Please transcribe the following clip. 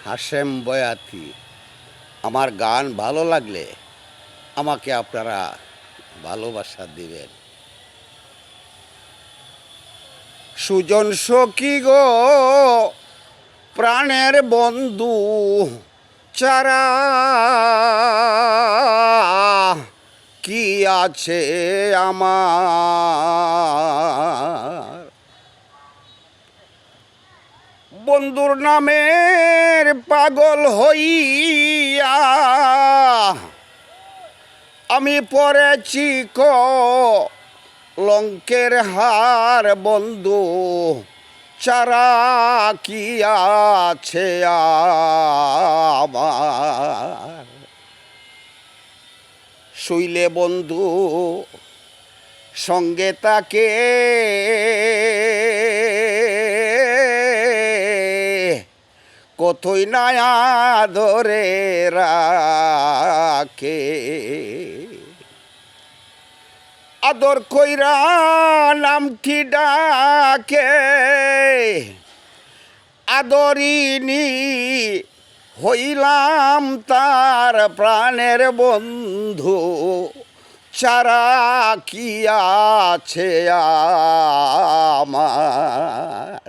হাশেম বয়াতি। আমার গান ভালো লাগলে আমাকে আপনারা ভালোবাসা দিবেন। সুজন সখী গো প্রাণের বন্ধু চারা কি আছে আমার, বন্ধুর নামের পাগল হইয়া আমি পড়েছি লঙ্কের হার, বন্ধু চারা কি আছে আমার। শুইলে বন্ধু সঙ্গে তাকে কতই না ধরে রাখে, আদর কইরা নামটি ডাকে আদরিনি হইলাম তার প্রাণের বন্ধু চারা কি আছে আমার।